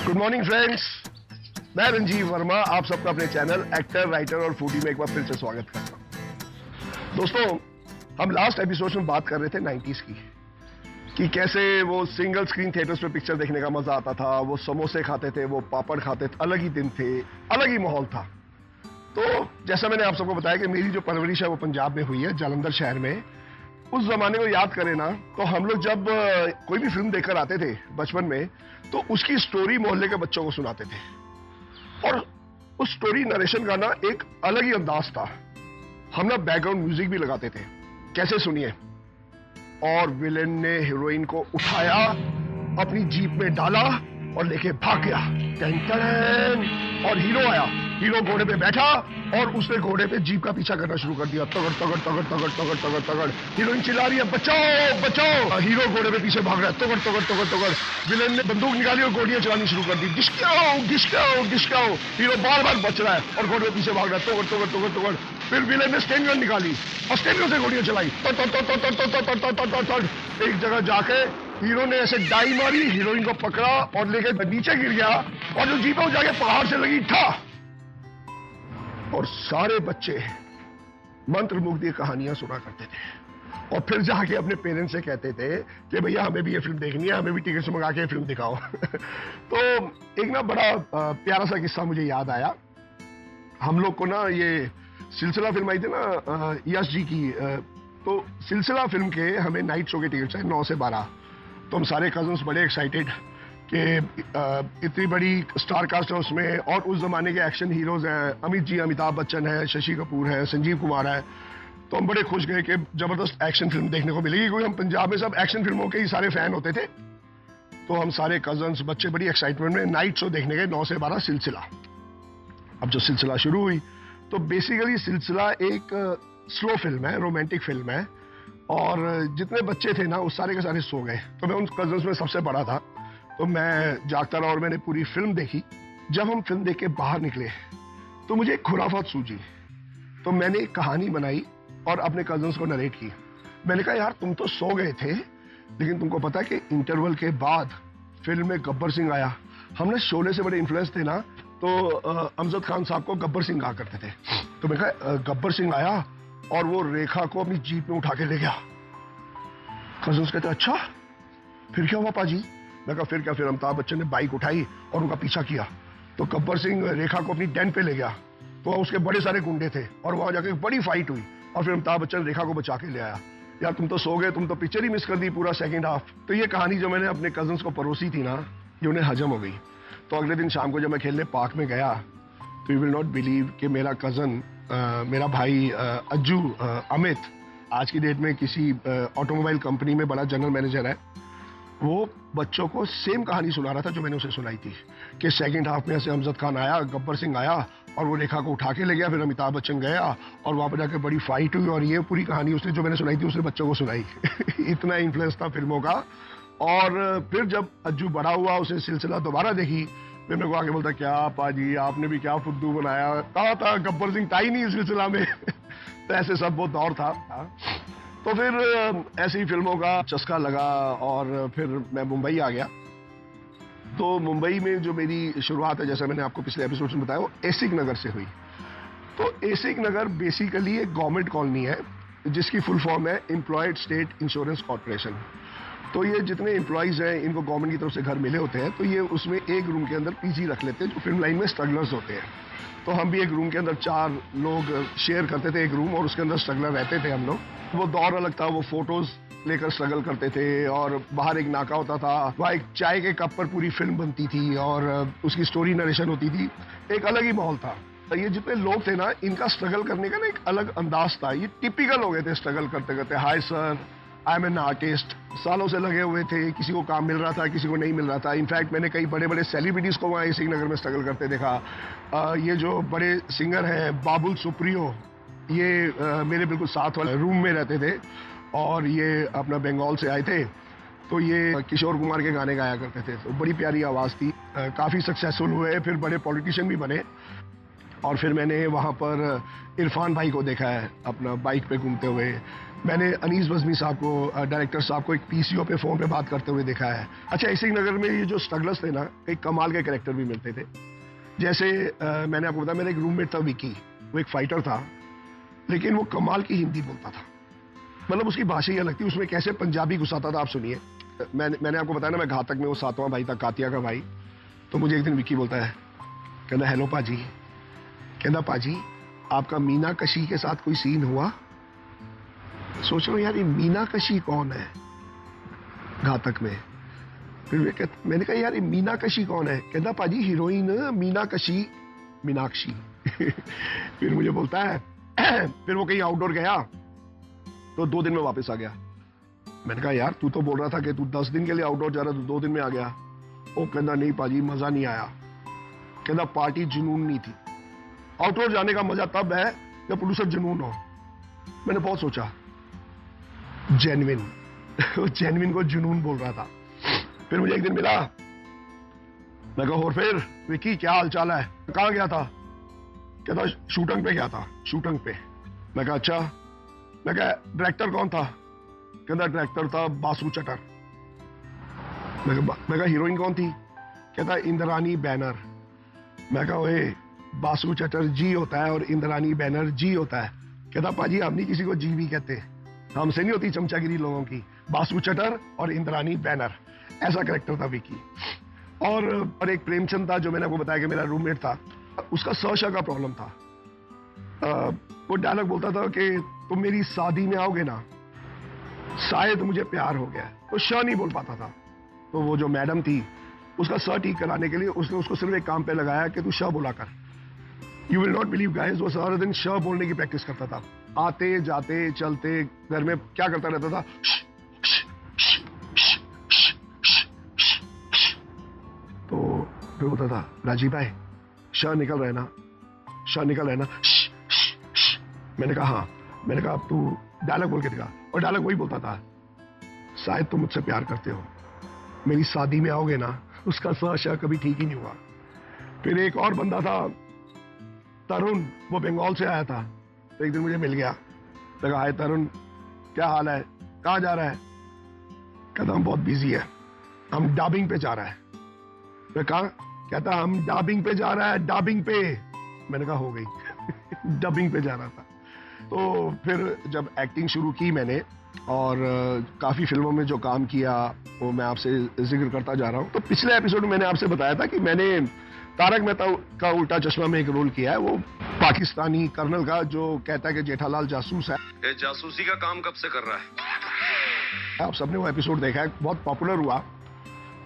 Good morning friends, मैं रंजीव वर्मा आप सबका अपने चैनल एक्टर, राइटर और फूडी में एक बार फिर से स्वागत करता हूं। दोस्तों, हम लास्ट एपिसोड में बात कर रहे थे 90s की कि कैसे वो सिंगल स्क्रीन थिएटर्स में पिक्चर देखने का मजा आता था, वो समोसे खाते थे, वो पापड़ खाते थे, अलग ही दिन थे, अलग ही माहौल था। तो जैसा मैंने आप सबको बताया कि मेरी जो परवरिश है वो पंजाब में हुई है, जालंधर शहर में। उस जमाने को याद करें ना, तो हम लोग जब कोई भी फिल्म देखकर आते थे बचपन में, तो उसकी स्टोरी मोहल्ले के बच्चों को सुनाते थे और उस स्टोरी नरेशन का ना एक अलग ही अंदाज था। हम ना बैकग्राउंड म्यूजिक भी लगाते थे। कैसे, सुनिए। और विलेन ने हीरोइन को उठाया, अपनी जीप में डाला और लेके भाग गया। टन टन, और हीरो आया। हीरो घोड़े पे बैठा और उसने घोड़े पे जीप का पीछा करना शुरू कर दिया। तगड़ तगड़ तगड़ तगड़ तगड़ तगड़ तगड़। हीरोइन चिल्ला रही है, बचाओ बचाओ। हीरो घोड़े पे पीछे भाग रहा है, तगड़ तगड़ तगड़ तगड़। विलेन ने बंदूक निकाली और गोलियां चलानी शुरू कर दी। घिसकाओ घिसकाओ घिसकाओ। हीरो बार बार बच रहा है और घोड़े पे पीछे भाग रहा है, तगड़ तगड़ तगड़ तगड़। फिर विलेन ने स्टेन गन निकाली और स्टेन गन से गोलियां चलाई। एक जगह जाके हीरो ने ऐसे डाई मारी, हीरोइन को पकड़ा और लेके नीचे गिर गया और जो जीप है वो जाके पहाड़ से लगी ठा। और सारे बच्चे मंत्र मुग्ध कहानियां सुना करते थे और फिर जाके अपने पेरेंट्स से कहते थे कि भैया हमें भी ये फिल्म देखनी है, हमें भी टिकट मंगा के फिल्म दिखाओ। तो एक ना बड़ा प्यारा सा किस्सा मुझे याद आया। हम लोग को ना ये सिलसिला फिल्म आई थी ना यश जी की, तो सिलसिला फिल्म के हमें नाइट शो के टिकट चाहिए 9 से 12। तो हम सारे कजन्स बड़े एक्साइटेड कि इतनी बड़ी स्टार कास्ट है उसमें, और उस जमाने के एक्शन हीरोज हैं। अमित जी, अमिताभ बच्चन है, शशि कपूर है, संजीव कुमार है। तो हम बड़े खुश गए कि जबरदस्त एक्शन फिल्म देखने को मिलेगी, क्योंकि हम पंजाब में सब एक्शन फिल्मों के ही सारे फैन होते थे। तो हम सारे कजन्स बच्चे बड़ी एक्साइटमेंट में नाइट शो देखने गए 9 से 12 सिलसिला। अब जो सिलसिला शुरू हुई तो बेसिकली सिलसिला एक स्लो फिल्म है, रोमांटिक फिल्म है, और जितने बच्चे थे ना वो सारे के सारे सो गए। तो मैं उन कजन्स में सबसे बड़ा था, तो मैं जागता रहा और मैंने पूरी फिल्म देखी। जब हम फिल्म देख के बाहर निकले तो मुझे एक खुराफात सूझी। तो मैंने एक कहानी बनाई और अपने कजन्स को नरेट की। मैंने कहा, यार तुम तो सो गए थे, लेकिन तुमको पता है कि इंटरवल के बाद फिल्म में गब्बर सिंह आया। हमने शोले से बड़े इन्फ्लुएंस थे ना, तो अमजद खान साहब को गब्बर सिंह कहा करते थे। तो मैं कहा, गब्बर सिंह आया और वो रेखा को अपनी जीप में उठा के ले गया। कजन्स कहते, अच्छा फिर क्या हुआ पाजी? मैं कहा, फिर क्या, फिर अमिताभ बच्चन ने बाइक उठाई और उनका पीछा किया। तो गब्बर सिंह रेखा को अपनी डेन पे ले गया, तो उसके बड़े सारे गुंडे थे और वहां जाके बड़ी फाइट हुई और फिर अमिताभ बच्चन रेखा को बचा के ले आया। यार तुम तो सो गए, तुम तो पिक्चर ही मिस कर दी पूरा सेकंड हाफ। तो ये कहानी जो मैंने अपने कजन्स को परोसी थी ना, ये उन्हें हजम हो गई। तो अगले दिन शाम को जब मैं खेलने पार्क में गया, तो यू विल नॉट बिलीव कि मेरा कजन, मेरा भाई अज्जू, अमित, आज की डेट में किसी ऑटोमोबाइल कंपनी में बड़ा जनरल मैनेजर है। वो बच्चों को सेम कहानी सुना रहा था जो मैंने उसे सुनाई थी कि सेकंड हाफ में ऐसे अमजद खान आया, गब्बर सिंह आया और वो रेखा को उठा के ले गया। फिर अमिताभ बच्चन गया और वहां पर जाकर बड़ी फाइट हुई, और ये पूरी कहानी उसने जो मैंने सुनाई थी उसने बच्चों को सुनाई। इतना इन्फ्लुएंस था फिल्मों का। और फिर जब अज्जू बड़ा हुआ, उसे सिलसिला दोबारा देखी, फिर मेरे को आगे बोलता, क्या पाजी आपने भी क्या फुद्दू बनाया, था गब्बर सिंह था ही नहीं सिलसिला में। तो ऐसे सब बहुत दौर था। तो फिर ऐसी ही फिल्मों का चस्का लगा और फिर मैं मुंबई आ गया। तो मुंबई में जो मेरी शुरुआत है, जैसे मैंने आपको पिछले एपिसोड में बताया, वो एसिक नगर से हुई। तो एसिक नगर बेसिकली एक गवर्नमेंट कॉलोनी है जिसकी फुल फॉर्म है एम्प्लॉयड स्टेट इंश्योरेंस कॉर्पोरेशन। तो ये जितने एम्प्लॉयज हैं, इनको गवर्नमेंट की तरफ से घर मिले होते हैं, तो ये उसमें एक रूम के अंदर पीजी रख लेते हैं जो फिल्म लाइन में स्ट्रगलर्स होते हैं। तो हम भी एक रूम के अंदर 4 लोग शेयर करते थे एक रूम, और उसके अंदर स्ट्रगलर रहते थे हम लोग। वो दौर अलग था, वो फोटोज लेकर स्ट्रगल करते थे, और बाहर एक नाका होता था, वहाँ एक चाय के कप पर पूरी फिल्म बनती थी और उसकी स्टोरी नरेशन होती थी। एक अलग ही माहौल था। ये जितने लोग थे ना, इनका स्ट्रगल करने का ना एक अलग अंदाज था। ये टिपिकल हो गए थे स्ट्रगल करते करते। Hi sir, I am an artist, सालों से लगे हुए थे, किसी को काम मिल रहा था, किसी को नहीं मिल रहा था। इनफैक्ट मैंने कई बड़े बड़े सेलिब्रिटीज को वहाँ एसिक नगर में स्ट्रगल करते देखा। ये जो बड़े सिंगर हैं बाबुल सुप्रियो, ये मेरे बिल्कुल साथ वाले रूम में रहते थे, और ये अपना बंगाल से आए थे। तो ये किशोर कुमार के गाने गाया करते थे, तो बड़ी प्यारी आवाज़ थी। काफ़ी सक्सेसफुल हुए, फिर बड़े पॉलिटिशियन भी बने। और फिर मैंने वहाँ पर इरफान भाई को देखा है अपना बाइक पे घूमते हुए। मैंने अनीस बज़मी साहब को, डायरेक्टर साहब को एक पीसीओ पे फ़ोन पे बात करते हुए देखा है। अच्छा, इसी नगर में ये जो स्ट्रगलर्स थे ना, कई कमाल के कैरेक्टर भी मिलते थे। जैसे मैंने आपको बताया, मेरा एक रूममेट था विकी, वो एक फाइटर था, लेकिन वो कमाल की हिंदी बोलता था। मतलब उसकी भाषा ही अलग थी, उसमें कैसे पंजाबी घुसाता था आप सुनिए। मैंने आपको बताया ना, मैं घातक में वो 7वां भाई था, कातिया का भाई। तो मुझे एक दिन विकी बोलता है, कहना हेलो पाजी, कहना पाजी आपका मीनाकशी के साथ कोई सीन हुआ? सोच रहा हूँ यार, ये मीनाकशी कौन है घातक में। फिर मैंने कहा यार, ये मीनाकशी कौन है? कहना पाजी हीरोइन मीनाकशी, मीनाक्षी। फिर मुझे बोलता है फिर वो कहीं आउटडोर गया तो 2 दिन में वापस आ गया। मैंने कहा यार, तू तो बोल रहा था कि तू 10 दिन के लिए आउटडोर जा रहा, तो 2 दिन में आ गया। वो कहना नहीं पाजी, मजा नहीं आया। कहना पार्टी जुनून नहीं थी। आउटडोर जाने का मजा तब है जब प्रोड्यूसर जुनून हो। मैंने बहुत सोचा, जेन्युइन जेन्युइन को जुनून बोल रहा था। फिर मुझे एक दिन मिला, मैं कहा और फिर विकी क्या हाल चाल है, कहाँ गया था? कहता शूटिंग पे गया था, शूटिंग पे। मैं कहा अच्छा। मैं कहा डायरेक्टर कौन था? कहता डायरेक्टर था बासु चटर। मैं कहा हीरोइन कौन थी? कहता इंद्रानी बैनर। मैं कहा ओए, बासु चटर जी होता है और इंद्रानी बैनर जी होता है। कहता पाजी हम नहीं किसी को जी भी कहते, हमसे नहीं होती चमचागिरी लोगों की। बासु चटर और इंद्रानी बैनर, ऐसा कैरेक्टर था विकी। और एक प्रेमचंद था, जो मैंने आपको बताया कि मेरा रूममेट था, उसका स का प्रॉब्लम था। वो डायलॉग बोलता था कि तुम मेरी शादी में आओगे ना, शायद मुझे प्यार हो गया। तो श नहीं बोल पाता था। तो वो जो मैडम थी, उसका स ठीक कराने के लिए उसने उसको सिर्फ एक काम पे लगाया कि तू श बोला कर। You will not believe guys, वो सारा दिन श बोलने की प्रैक्टिस करता था। आते जाते चलते घर में क्या करता रहता था, तो फिर होता था राजीव भाई श निकल रहे ना, श निकल रहे ना। मैंने कहा हाँ। मैंने कहा अब तू डायलॉग बोल के दिखा। और डायलॉग वही बोलता था, शायद तुम मुझसे प्यार करते हो, मेरी शादी में आओगे ना। उसका स कभी ठीक ही नहीं हुआ। फिर एक और बंदा था तरुण, वो बंगाल से आया था। तो एक दिन मुझे मिल गया, लगा हाय तरुण क्या हाल है, कहाँ जा रहा है? कहता हम बहुत बिजी है, हम डबिंग पे जा रहा है। मैं कहा? कहता हम डबिंग पे जा रहा है, डबिंग पे। मैंने कहा हो गई डबिंग पे जा रहा था। तो फिर जब एक्टिंग शुरू की मैंने, और काफी फिल्मों में जो काम किया वो मैं आपसे जिक्र करता जा रहा हूं। तो पिछले एपिसोड में मैंने आपसे बताया था कि मैंने तारक मेहता का उल्टा चश्मा में एक रोल किया है, वो पाकिस्तानी कर्नल का जो कहता है कि जेठालाल जासूस है। ये जासूसी का काम कब से कर रहा है? आप सबने वो एपिसोड देखा है, बहुत पॉपुलर हुआ।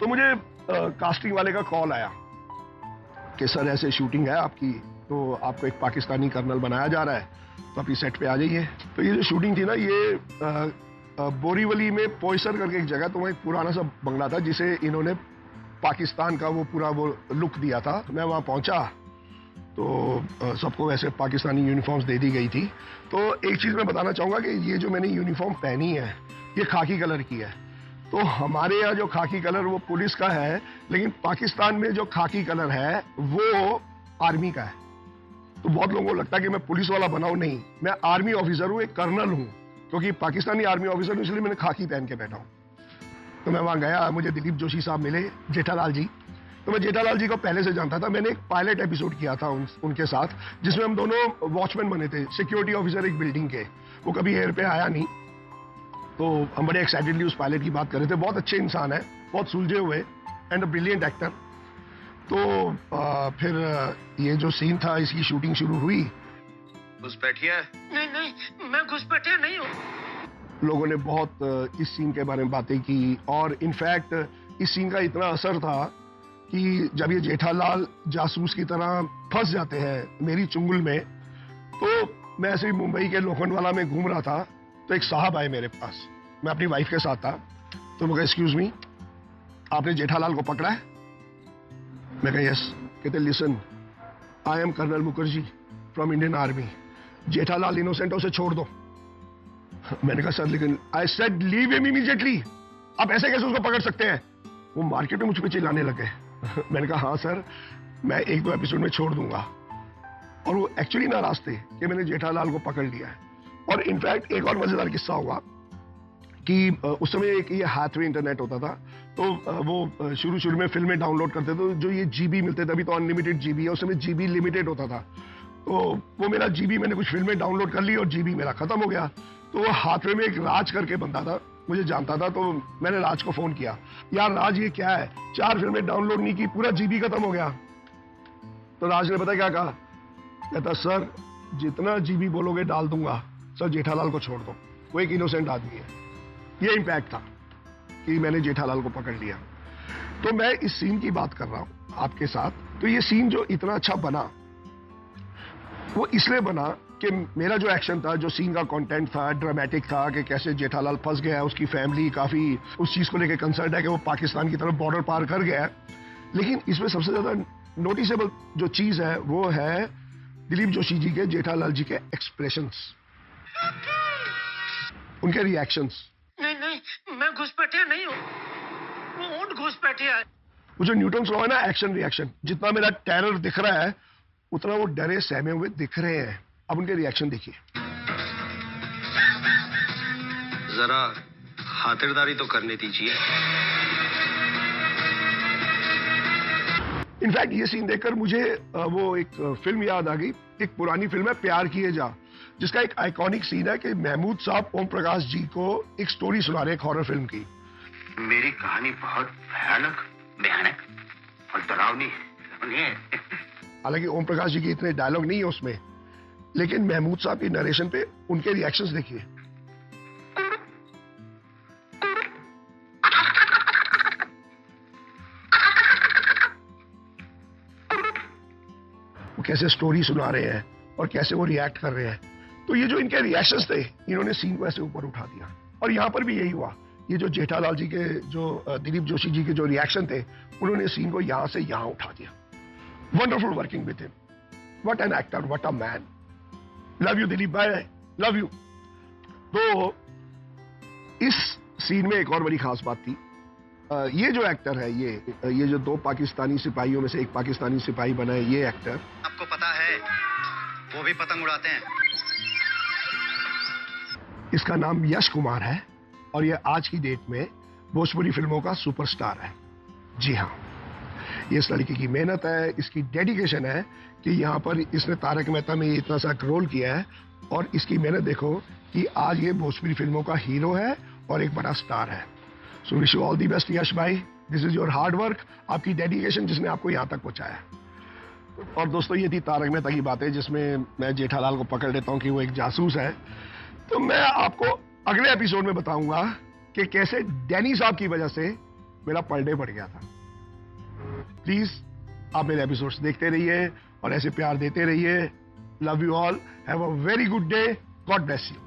तो मुझे कास्टिंग वाले का कॉल आया कि सर ऐसे शूटिंग है आपकी, तो आपको एक पाकिस्तानी कर्नल बनाया जा रहा है, तो अपनी सेट पे आ जाइए। तो ये जो शूटिंग थी ना, ये बोरीवली में पोयसर करके एक जगह, तो वहाँ एक पुराना सा बंगला था जिसे इन्होंने पाकिस्तान का वो पूरा वो लुक दिया था। मैं वहाँ पहुँचा तो सबको वैसे पाकिस्तानी यूनिफॉर्म्स दे दी गई थी। तो एक चीज़ मैं बताना चाहूँगा कि ये जो मैंने यूनिफॉर्म पहनी है, ये खाकी कलर की है। तो हमारे यहाँ जो खाकी कलर वो पुलिस का है, लेकिन पाकिस्तान में जो खाकी कलर है वो आर्मी का है। तो बहुत लोगों को लगता है कि मैं पुलिस वाला बना हूं, नहीं, मैं आर्मी ऑफिसर हूं, एक कर्नल हूं, क्योंकि पाकिस्तानी आर्मी ऑफिसर हूं, इसलिए मैंने खाकी पहन के बैठा हूं। तो मैं वहां गया, मुझे दिलीप जोशी साहब मिले, जेठालाल जी। तो मैं जेठालाल जी को पहले से जानता था, मैंने एक पायलट एपिसोड किया था उनके साथ, जिसमें हम दोनों वॉचमैन बने थे, सिक्योरिटी ऑफिसर एक बिल्डिंग के। वो कभी एयर पे आया नहीं, तो हम बड़े एक्साइटेडली उस पायलट की बात कर रहे थे। बहुत अच्छे इंसान है, बहुत सुलझे हुए, एंड अ ब्रिलियंट एक्टर। तो फिर ये जो सीन था, इसकी शूटिंग शुरू हुई। घुसपैठिया? नहीं नहीं, मैं घुसपैठिया नहीं हूँ। लोगों ने बहुत इस सीन के बारे में बातें की, और इनफैक्ट इस सीन का इतना असर था कि जब ये जेठालाल जासूस की तरह फंस जाते हैं मेरी चुंगल में, तो मैं ऐसे ही मुंबई के लोखंडवाला में घूम रहा था, तो एक साहब आए मेरे पास, मैं अपनी वाइफ के साथ था। तो मैं कहा एक्सक्यूज मी, आपने जेठालाल को पकड़ा है? मैं कहा यस। कहते listen, I am colonel Mukherjee from Indian army, Jethalal innocent है, उसे छोड़ दो। मैंने कहा सर लेकिन, I said leave him immediately, आप ऐसे कैसे उसको पकड़ सकते हैं? वो मार्केट में मुझ पे चिल्लाने लगे। मैंने कहा हाँ सर, मैं 1-2 एपिसोड में छोड़ दूंगा। और वो एक्चुअली नाराज थे कि मैंने जेठालाल को पकड़ लिया है। और इनफैक्ट एक और मजेदार किस्सा हुआ कि उस समय एक ये हाथवे इंटरनेट होता था, तो वो शुरू में फिल्में डाउनलोड करते थे, तो जो ये जीबी मिलते थे, अभी तो अनलिमिटेड जीबी है, उस समय जीबी लिमिटेड होता था। तो वो मेरा जीबी, मैंने कुछ फिल्में डाउनलोड कर ली और जीबी मेरा खत्म हो गया। तो वो हाथवे में एक राज करके बंदा था, मुझे जानता था, तो मैंने राज को फोन किया, यार राज ये क्या है, 4 फिल्में डाउनलोड नहीं की, पूरा जीबी खत्म हो गया। तो राज ने पता क्या कहा, कहता सर जितना जीबी बोलोगे डाल दूंगा, सर जेठालाल को छोड़ दो, वो एक इनोसेंट आदमी है। ये इंपैक्ट था कि मैंने जेठालाल को पकड़ लिया। तो मैं इस सीन की बात कर रहा हूं आपके साथ। तो ये सीन जो इतना अच्छा बना, वो इसलिए बना कि मेरा जो एक्शन था, जो सीन का कंटेंट था, ड्रामेटिक था कि कैसे जेठालाल फंस गया है, उसकी फैमिली काफी उस चीज को लेकर कंसर्न है कि वो पाकिस्तान की तरफ बॉर्डर पार कर गया है। लेकिन इसमें सबसे ज्यादा नोटिसेबल जो चीज है वो है दिलीप जोशी जी के, जेठालाल जी के एक्सप्रेशंस, उनके रिएक्शंस। नहीं, मैं घुसपैठिया नहीं हूँ, वो ऊंट घुसपैठिया है। वो जो न्यूटन्स लॉ है ना, एक्शन रिएक्शन, जितना मेरा टेरर दिख रहा है उतना वो डरे सहमे हुए दिख रहे हैं। अब उनके रिएक्शन देखिए। जरा खातिरदारी तो करने दीजिए। इनफैक्ट ये सीन देखकर मुझे वो एक फिल्म याद आ गई, एक पुरानी फिल्म है प्यार किए जा, जिसका एक आइकॉनिक सीन है कि महमूद साहब ओम प्रकाश जी को एक स्टोरी सुना रहे, एक हॉरर फिल्म की। मेरी कहानी बहुत भयानक और डरावनी है। हालांकि ओम प्रकाश जी के इतने डायलॉग नहीं है उसमें, लेकिन महमूद साहब की नरेशन पे उनके रिएक्शंस देखिए। वो कैसे स्टोरी सुना रहे हैं और कैसे वो रिएक्ट कर रहे हैं। तो ये जो इनके रिएक्शंस थे, इन्होंने सीन को ऐसे ऊपर उठा दिया। और यहां पर भी यही हुआ, ये जो जेठालाल जी के, जो दिलीप जोशी जी के जो रिएक्शन थे, उन्होंने सीन को यहां से यहां उठा दिया। Wonderful working with him, what an actor, what a man. Love you Dilip भाई, लव यू। तो इस सीन में एक और बड़ी खास बात थी, ये जो एक्टर है, ये जो 2 पाकिस्तानी सिपाहियों में से एक पाकिस्तानी सिपाही बना है, ये एक्टर, आपको पता है वो भी पतंग उड़ाते हैं। इसका नाम यश कुमार है और ये आज की डेट में भोजपुरी फिल्मों का सुपरस्टार है। जी हाँ, ये इस लड़के की मेहनत है, इसकी डेडिकेशन है कि यहाँ पर इसने तारक मेहता में इतना सा रोल किया है, और इसकी मेहनत देखो कि आज ये भोजपुरी फिल्मों का हीरो है और एक बड़ा स्टार है। So wish you all the best Yash भाई, this is your hard work, आपकी डेडिकेशन जिसने आपको यहाँ तक पहुँचाया। और दोस्तों, ये थी तारक मेहता की बातें, जिसमें मैं जेठालाल को पकड़ लेता हूँ कि वो एक जासूस है। तो मैं आपको अगले एपिसोड में बताऊंगा कि कैसे डैनी साहब की वजह से मेरा पर डे बढ़ गया था। प्लीज आप मेरे एपिसोड्स देखते रहिए और ऐसे प्यार देते रहिए। Love you all, have a very good day, God bless you.